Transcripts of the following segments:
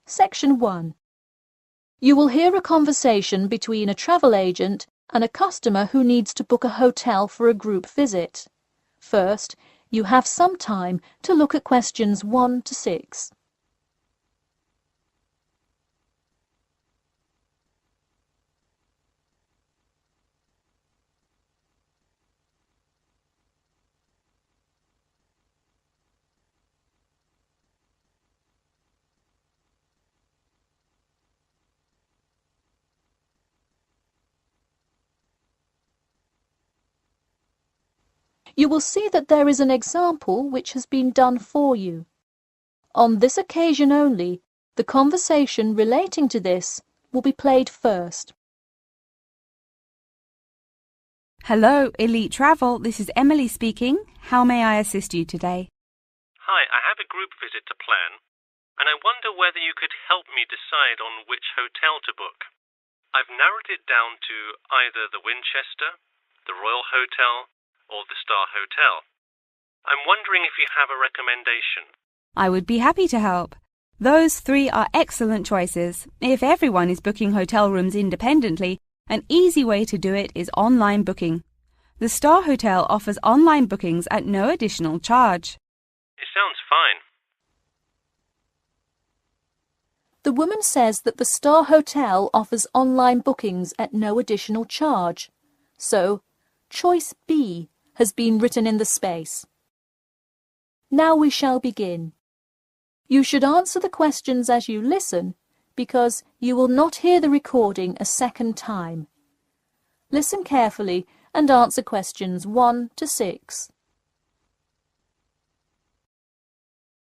Section 1. You will hear a conversation between a travel agent and a customer who needs to book a hotel for a group visit. First, you have some time to look at questions 1 to 6. You will see that there is an example which has been done for you. On this occasion only, the conversation relating to this will be played first. Hello, Elite Travel. This is Emily speaking. How may I assist you today? Hi, I have a group visit to plan, and I wonder whether you could help me decide on which hotel to book. I've narrowed it down to either the Winchester, the Royal Hotel, or the Star Hotel. I'm wondering if you have a recommendation. I would be happy to help. Those 3 are excellent choices. If everyone is booking hotel rooms independently, an easy way to do it is online booking. The Star Hotel offers online bookings at no additional charge. It sounds fine. The woman says that the Star Hotel offers online bookings at no additional charge. So, choice B has been written in the space. Now we shall begin. You should answer the questions as you listen, because you will not hear the recording a second time. Listen carefully and answer questions 1 to 6.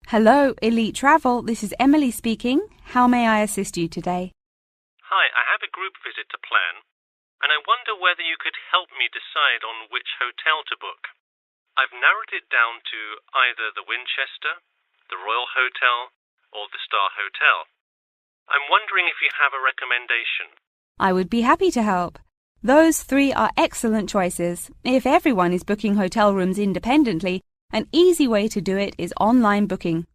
Hello, Elite Travel. This is Emily speaking. How may I assist you today? Hi, I have a group visit to plan, and I wonder whether you could help me decide on which hotel to book. I've narrowed it down to either the Winchester, the Royal Hotel, or the Star Hotel. I'm wondering if you have a recommendation. I would be happy to help. Those 3 are excellent choices. If everyone is booking hotel rooms independently, an easy way to do it is online booking.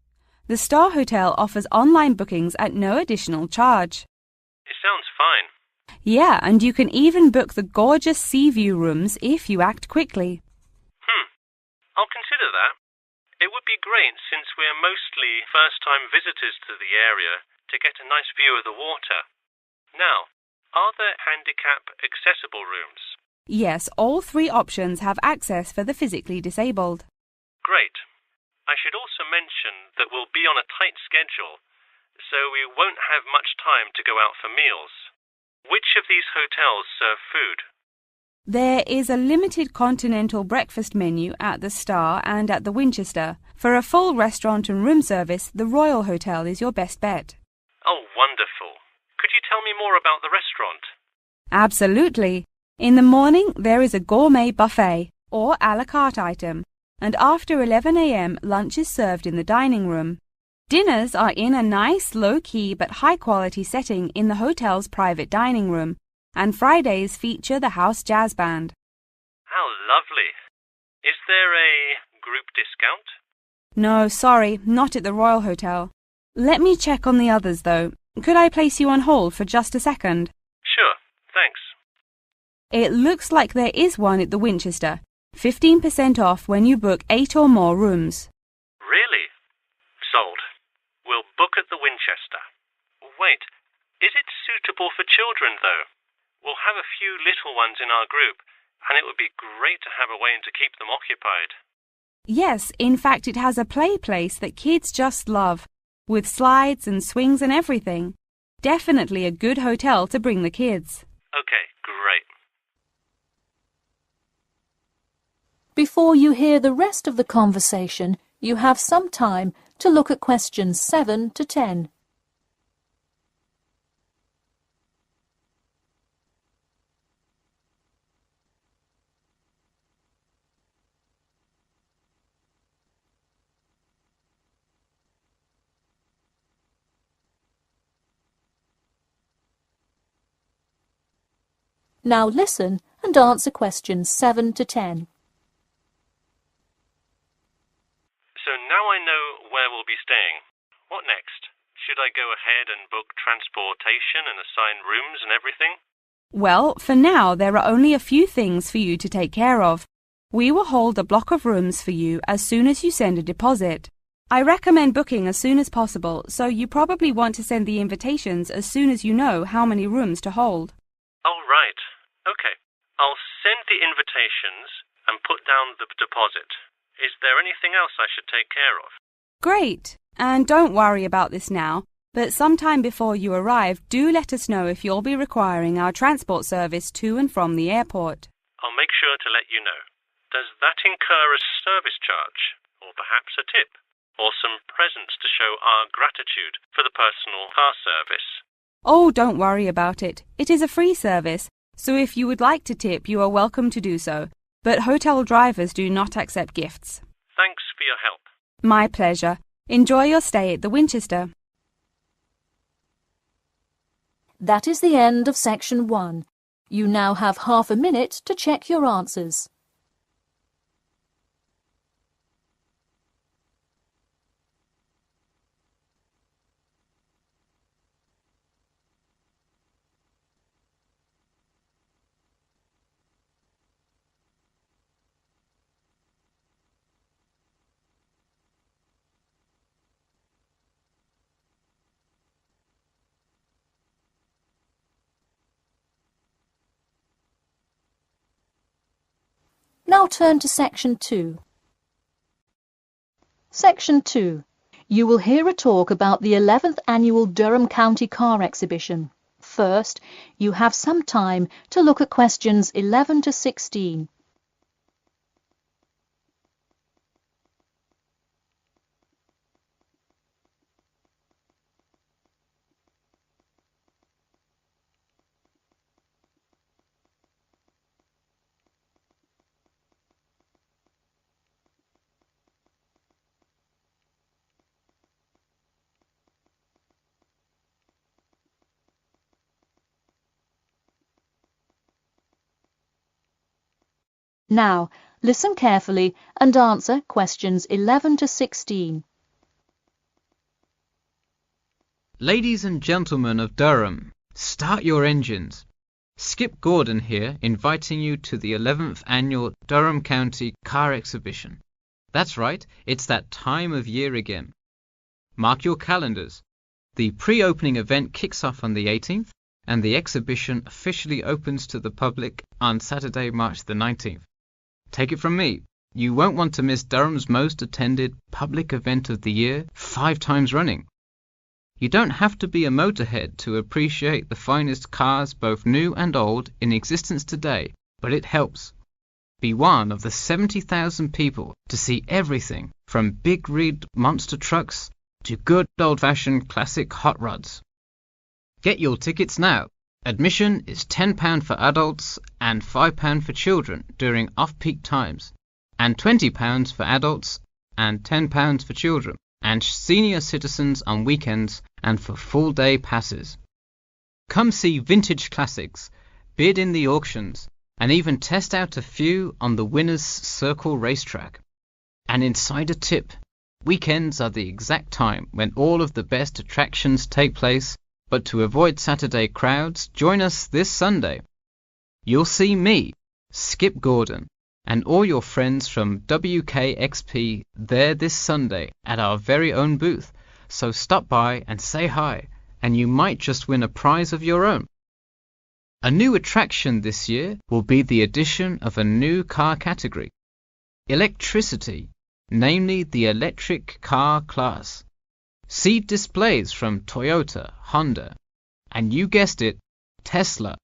The Star Hotel offers online bookings at no additional charge. It sounds fine. Yeah, and you can even book the gorgeous sea view rooms if you act quickly. I'll consider that. It would be great since we're mostly first-time visitors to the area to get a nice view of the water. Now, are there handicap-accessible rooms? Yes, all 3 options have access for the physically disabled. Great. I should also mention that we'll be on a tight schedule, so we won't have much time to go out for meals. Which of these hotels serve food? There is a limited continental breakfast menu at the Star and at the Winchester. For a full restaurant and room service, the Royal Hotel is your best bet. Oh, wonderful. Could you tell me more about the restaurant? Absolutely. In the morning, there is a gourmet buffet or a la carte item, and after 11 a.m., lunch is served in the dining room. Dinners are in a nice, low-key but high-quality setting in the hotel's private dining room, and Fridays feature the house jazz band. How lovely. Is there a group discount? No, sorry, not at the Royal Hotel. Let me check on the others, though. Could I place you on hold for just a second? Sure, thanks. It looks like there is one at the Winchester. 15% off when you book 8 or more rooms. Really? Sold. We'll book at the Winchester. Wait, is it suitable for children, though? We'll have a few little ones in our group, and it would be great to have a way to keep them occupied. Yes, in fact it has a play place that kids just love, with slides and swings and everything. Definitely a good hotel to bring the kids. Okay, great. Before you hear the rest of the conversation, you have some time to look at questions 7 to 10. Now listen and answer questions 7 to 10. So now I know where we'll be staying. What next? Should I go ahead and book transportation and assign rooms and everything? Well, for now, there are only a few things for you to take care of. We will hold a block of rooms for you as soon as you send a deposit. I recommend booking as soon as possible, so you probably want to send the invitations as soon as you know how many rooms to hold. Oh, right. Okay. I'll send the invitations and put down the deposit. Is there anything else I should take care of? Great! And don't worry about this now, but sometime before you arrive, do let us know if you'll be requiring our transport service to and from the airport. I'll make sure to let you know. Does that incur a service charge, or perhaps a tip, or some presents to show our gratitude for the personal car service? Oh, don't worry about it. It is a free service, so if you would like to tip, you are welcome to do so. But hotel drivers do not accept gifts. Thanks for your help. My pleasure. Enjoy your stay at the Winchester. That is the end of section 1. You now have half a minute to check your answers. Now turn to section 2. Section 2. You will hear a talk about the 11th Annual Durham County Car Exhibition. First, you have some time to look at questions 11 to 16. Now, listen carefully and answer questions 11 to 16. Ladies and gentlemen of Durham, start your engines. Skip Gordon here, inviting you to the 11th Annual Durham County Car Exhibition. That's right, it's that time of year again. Mark your calendars. The pre-opening event kicks off on the 18th, and the exhibition officially opens to the public on Saturday, March the 19th. Take it from me, you won't want to miss Durham's most attended public event of the year 5 times running. You don't have to be a motorhead to appreciate the finest cars, both new and old, in existence today, but it helps. Be one of the 70,000 people to see everything from big rig monster trucks to good old-fashioned classic hot rods. Get your tickets now. Admission is £10 for adults and £5 for children during off-peak times, and £20 for adults and £10 for children, and senior citizens on weekends and for full-day passes. Come see vintage classics, bid in the auctions, and even test out a few on the Winners' Circle racetrack. An insider tip: weekends are the exact time when all of the best attractions take place. But to avoid Saturday crowds, join us this Sunday. You'll see me, Skip Gordon, and all your friends from WKXP there this Sunday at our very own booth, so stop by and say hi, and you might just win a prize of your own. A new attraction this year will be the addition of a new car category, electricity, namely the electric car class. See displays from Toyota, Honda, and you guessed it, Tesla.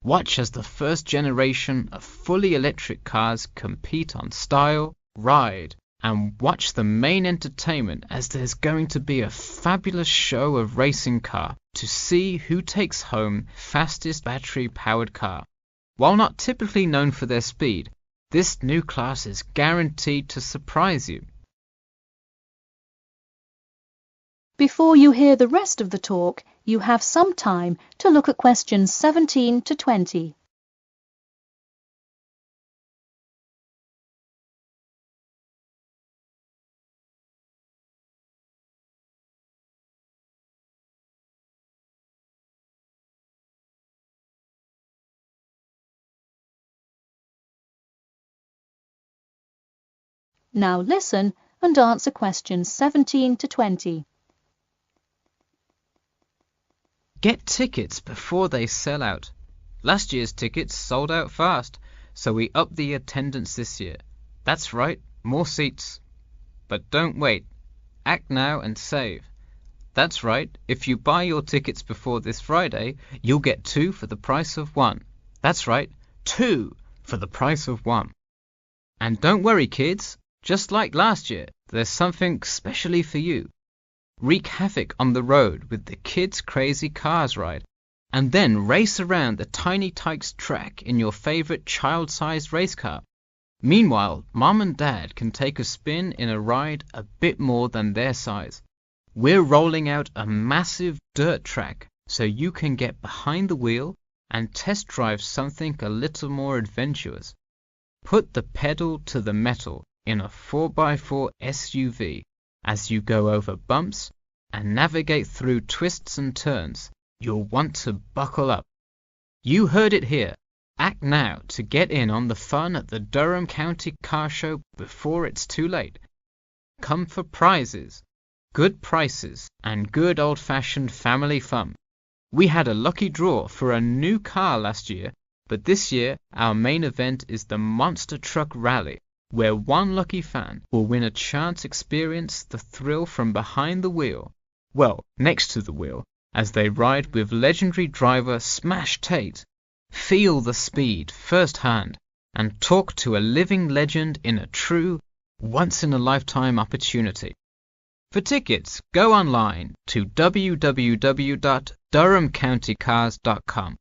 Watch as the first generation of fully electric cars compete on style, ride, and watch the main entertainment as there's going to be a fabulous show of racing car to see who takes home fastest battery-powered car. While not typically known for their speed, this new class is guaranteed to surprise you. Before you hear the rest of the talk, you have some time to look at questions 17 to 20. Now listen and answer questions 17 to 20. Get tickets before they sell out. Last year's tickets sold out fast, so we upped the attendance this year. That's right, more seats. But don't wait. Act now and save. That's right, if you buy your tickets before this Friday, you'll get 2 for the price of 1. That's right, 2 for the price of 1. And don't worry, kids. Just like last year, there's something specially for you. Wreak havoc on the road with the Kids Crazy Cars ride, and then race around the Tiny Tykes track in your favorite child-sized race car. Meanwhile, Mom and Dad can take a spin in a ride a bit more than their size. We're rolling out a massive dirt track so you can get behind the wheel and test drive something a little more adventurous. Put the pedal to the metal in a 4x4 SUV as you go over bumps and navigate through twists and turns. You'll want to buckle up. You heard it here. Act now to get in on the fun at the Durham County Car Show before it's too late. Come for prizes, good prices, and good old-fashioned family fun. We had a lucky draw for a new car last year, but this year our main event is the Monster Truck Rally, where one lucky fan will win a chance to experience the thrill from behind the wheel, well, next to the wheel, as they ride with legendary driver Smash Tate. Feel the speed firsthand and talk to a living legend in a true, once-in-a-lifetime opportunity. For tickets, go online to www.durhamcountycars.com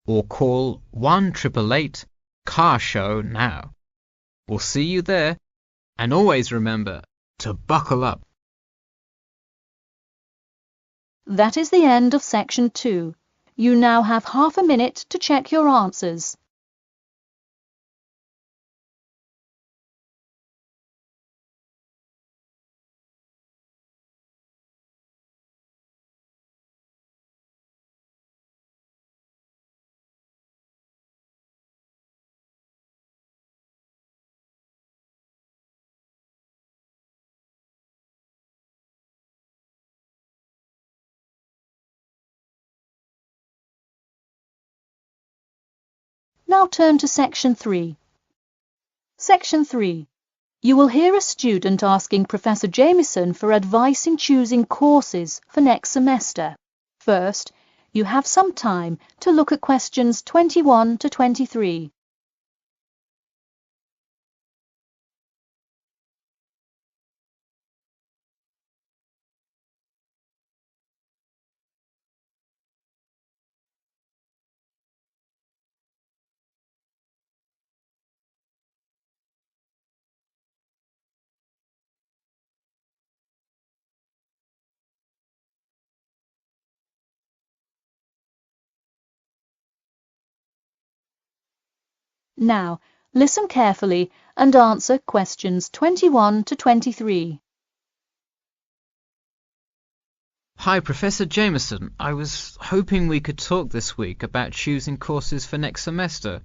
or call 1-888-CAR-SHOW now. We'll see you there, and always remember to buckle up. That is the end of section 2. You now have half a minute to check your answers. Now turn to section 3. Section 3. You will hear a student asking Professor Jameson for advice in choosing courses for next semester. First, you have some time to look at questions 21 to 23. Now, listen carefully and answer questions 21 to 23. Hi, Professor Jameson. I was hoping we could talk this week about choosing courses for next semester.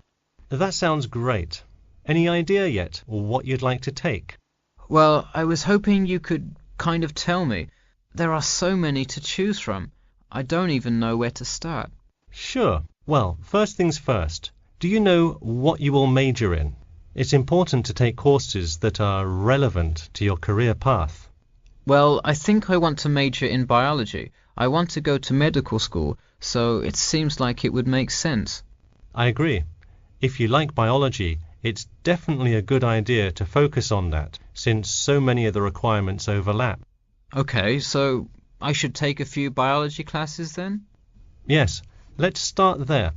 That sounds great. Any idea yet, or what you'd like to take? Well, I was hoping you could kind of tell me. There are so many to choose from. I don't even know where to start. Sure. Well, first things first. Do you know what you will major in? It's important to take courses that are relevant to your career path. Well, I think I want to major in biology. I want to go to medical school, so it seems like it would make sense. I agree. If you like biology, it's definitely a good idea to focus on that, since so many of the requirements overlap. Okay, so I should take a few biology classes then? Yes, let's start there.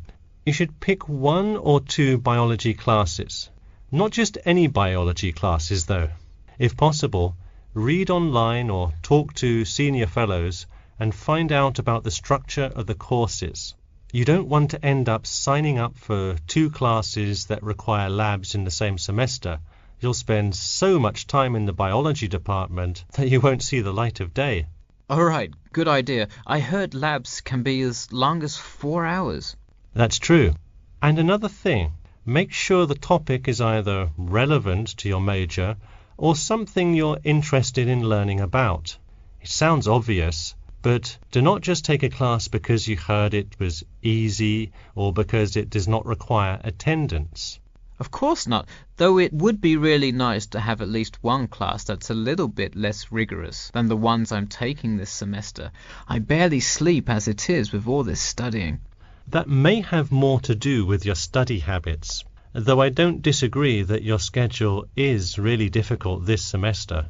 You should pick 1 or 2 biology classes. Not just any biology classes, though. If possible, read online or talk to senior fellows and find out about the structure of the courses. You don't want to end up signing up for 2 classes that require labs in the same semester. You'll spend so much time in the biology department that you won't see the light of day. All right, good idea. I heard labs can be as long as 4 hours. That's true. And another thing, make sure the topic is either relevant to your major or something you're interested in learning about. It sounds obvious, but do not just take a class because you heard it was easy or because it does not require attendance. Of course not, though it would be really nice to have at least one class that's a little bit less rigorous than the ones I'm taking this semester. I barely sleep as it is with all this studying. That may have more to do with your study habits, though I don't disagree that your schedule is really difficult this semester.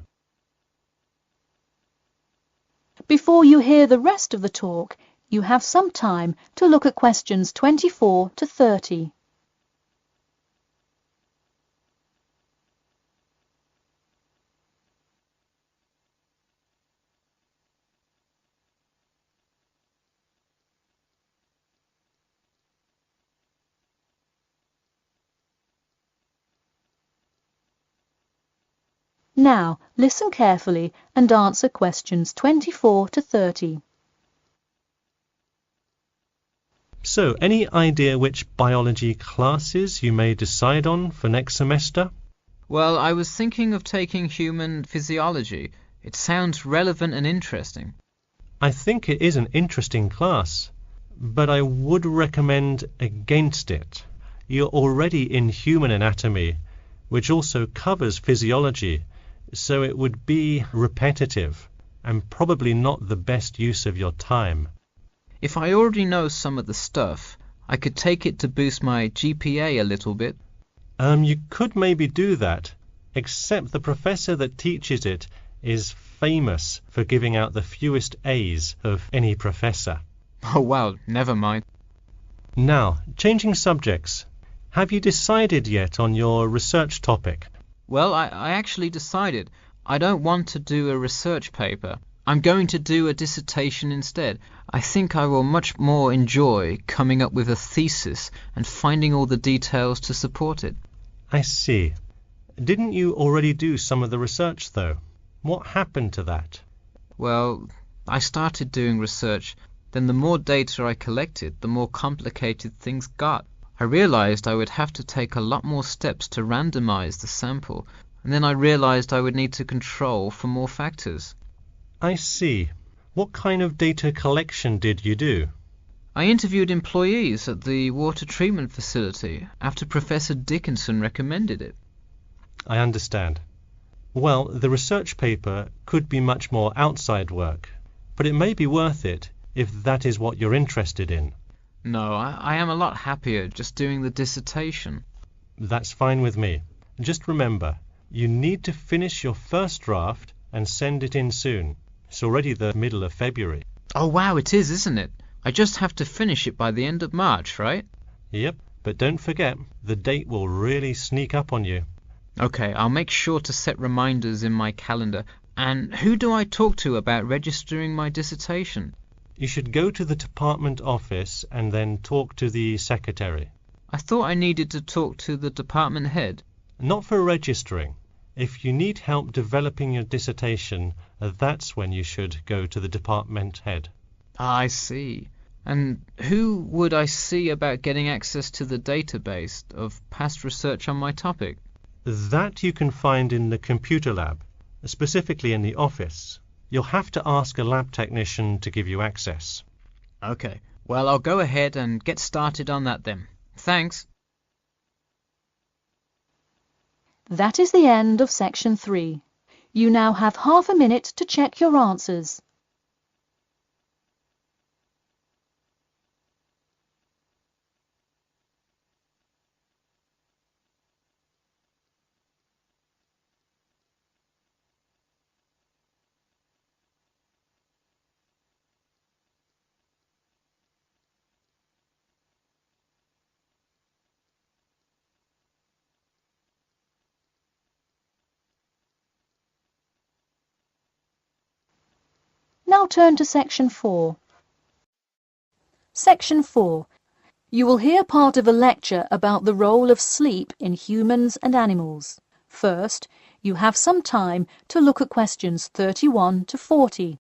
Before you hear the rest of the talk, you have some time to look at questions 24 to 30. Now, listen carefully and answer questions 24 to 30. So, any idea which biology classes you may decide on for next semester? Well, I was thinking of taking human physiology. It sounds relevant and interesting. I think it is an interesting class, but I would recommend against it. You're already in human anatomy, which also covers physiology, so it would be repetitive and probably not the best use of your time. If I already know some of the stuff, I could take it to boost my GPA a little bit. You could maybe do that, except the professor that teaches it is famous for giving out the fewest A's of any professor. Oh well, never mind. Now, changing subjects. Have you decided yet on your research topic? Well, I actually decided. I don't want to do a research paper. I'm going to do a dissertation instead. I think I will much more enjoy coming up with a thesis and finding all the details to support it. I see. Didn't you already do some of the research, though? What happened to that? Well, I started doing research. Then the more data I collected, the more complicated things got. I realized I would have to take a lot more steps to randomize the sample, and then I realized I would need to control for more factors. I see. What kind of data collection did you do? I interviewed employees at the water treatment facility after Professor Dickinson recommended it. I understand. Well, the research paper could be much more outside work, but it may be worth it if that is what you're interested in. No, I am a lot happier just doing the dissertation. That's fine with me. Just remember, you need to finish your first draft and send it in soon. It's already the middle of February. Oh wow, it is, isn't it? I just have to finish it by the end of March, right? Yep, but don't forget, the date will really sneak up on you. Okay, I'll make sure to set reminders in my calendar. And who do I talk to about registering my dissertation? You should go to the department office and then talk to the secretary. I thought I needed to talk to the department head. Not for registering. If you need help developing your dissertation, that's when you should go to the department head. Ah, I see. And who would I see about getting access to the database of past research on my topic? That you can find in the computer lab, specifically in the office. You'll have to ask a lab technician to give you access. Okay, well, I'll go ahead and get started on that then. Thanks. That is the end of section 3. You now have half a minute to check your answers. Now turn to section 4. Section 4. You will hear part of a lecture about the role of sleep in humans and animals. First, you have some time to look at questions 31 to 40.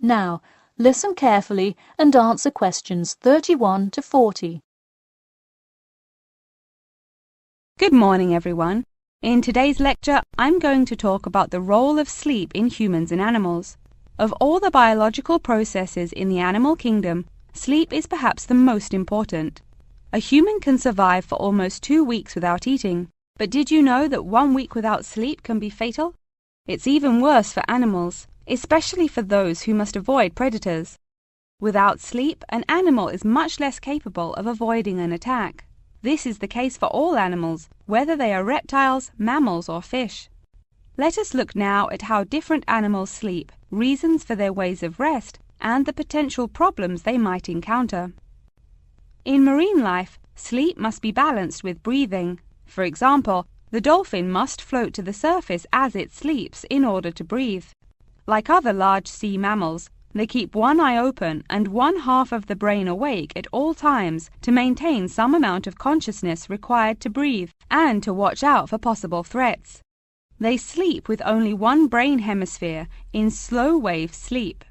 Now, listen carefully and answer questions 31 to 40. Good morning, everyone. In today's lecture, I'm going to talk about the role of sleep in humans and animals. Of all the biological processes in the animal kingdom, sleep is perhaps the most important. A human can survive for almost 2 weeks without eating, but did you know that 1 week without sleep can be fatal? It's even worse for animals, especially for those who must avoid predators. Without sleep, an animal is much less capable of avoiding an attack. This is the case for all animals, whether they are reptiles, mammals, or fish. Let us look now at how different animals sleep, reasons for their ways of rest, and the potential problems they might encounter. In marine life, sleep must be balanced with breathing. For example, the dolphin must float to the surface as it sleeps in order to breathe. Like other large sea mammals, they keep one eye open and one half of the brain awake at all times to maintain some amount of consciousness required to breathe and to watch out for possible threats. They sleep with only one brain hemisphere in slow-wave sleep.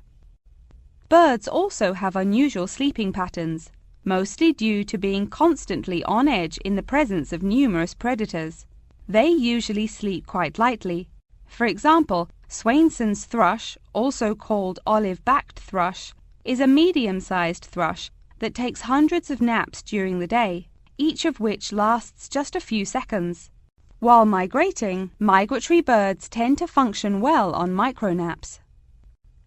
Birds also have unusual sleeping patterns, mostly due to being constantly on edge in the presence of numerous predators. They usually sleep quite lightly. For example, Swainson's thrush, also called olive-backed thrush, is a medium-sized thrush that takes hundreds of naps during the day, each of which lasts just a few seconds. While migrating, migratory birds tend to function well on micronaps.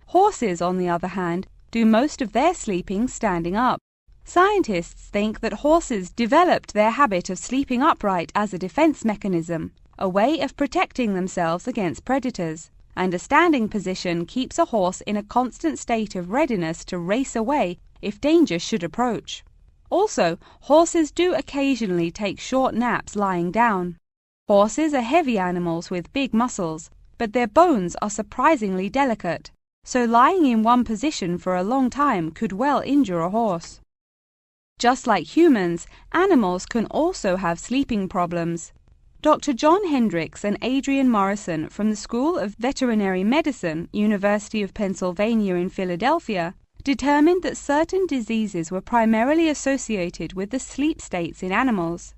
Horses, on the other hand, do most of their sleeping standing up. Scientists think that horses developed their habit of sleeping upright as a defense mechanism, a way of protecting themselves against predators, and a standing position keeps a horse in a constant state of readiness to race away if danger should approach. Also, horses do occasionally take short naps lying down. Horses are heavy animals with big muscles, but their bones are surprisingly delicate, so lying in one position for a long time could well injure a horse. Just like humans, animals can also have sleeping problems. Dr. John Hendricks and Adrian Morrison from the School of Veterinary Medicine, University of Pennsylvania in Philadelphia, determined that certain diseases were primarily associated with the sleep states in animals.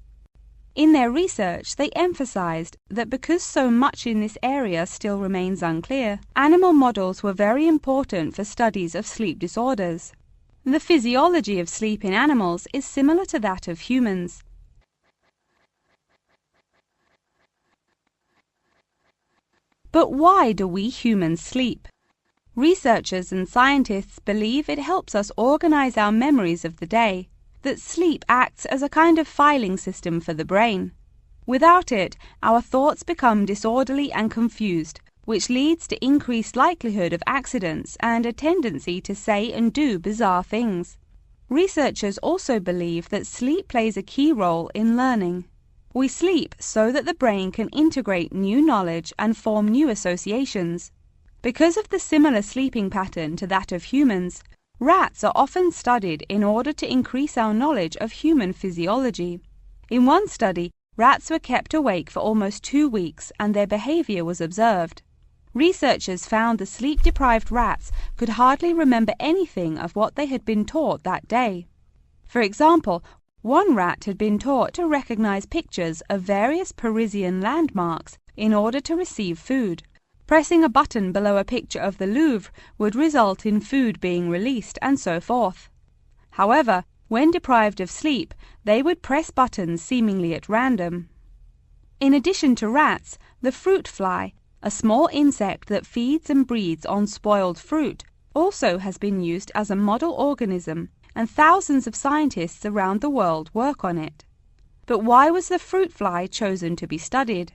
In their research, they emphasized that because so much in this area still remains unclear, animal models were very important for studies of sleep disorders. The physiology of sleep in animals is similar to that of humans. But why do we humans sleep? Researchers and scientists believe it helps us organize our memories of the day, that sleep acts as a kind of filing system for the brain. Without it, our thoughts become disorderly and confused, which leads to increased likelihood of accidents and a tendency to say and do bizarre things. Researchers also believe that sleep plays a key role in learning. We sleep so that the brain can integrate new knowledge and form new associations. Because of the similar sleeping pattern to that of humans, rats are often studied in order to increase our knowledge of human physiology. In one study, rats were kept awake for almost 2 weeks and their behavior was observed. Researchers found the sleep-deprived rats could hardly remember anything of what they had been taught that day. For example, one rat had been taught to recognize pictures of various Parisian landmarks in order to receive food. Pressing a button below a picture of the Louvre would result in food being released, and so forth. However, when deprived of sleep, they would press buttons seemingly at random. In addition to rats, the fruit fly, a small insect that feeds and breeds on spoiled fruit, also has been used as a model organism, and thousands of scientists around the world work on it. But why was the fruit fly chosen to be studied?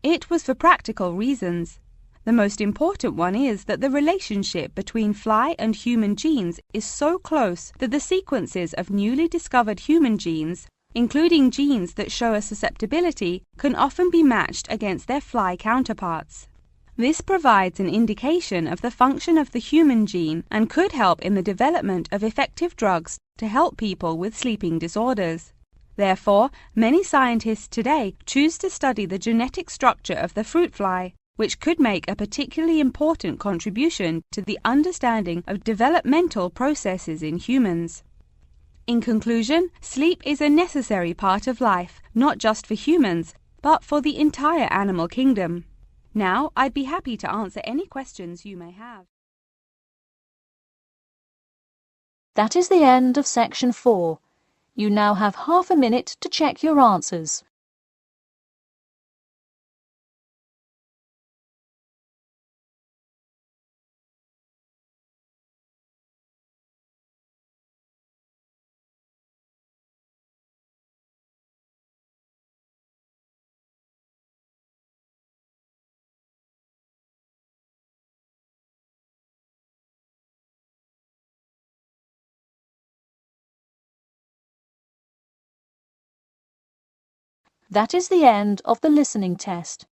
It was for practical reasons. The most important one is that the relationship between fly and human genes is so close that the sequences of newly discovered human genes, including genes that show a susceptibility, can often be matched against their fly counterparts. This provides an indication of the function of the human gene and could help in the development of effective drugs to help people with sleeping disorders. Therefore, many scientists today choose to study the genetic structure of the fruit fly, which could make a particularly important contribution to the understanding of developmental processes in humans. In conclusion, sleep is a necessary part of life, not just for humans, but for the entire animal kingdom. Now, I'd be happy to answer any questions you may have. That is the end of section 4. You now have half a minute to check your answers. That is the end of the listening test.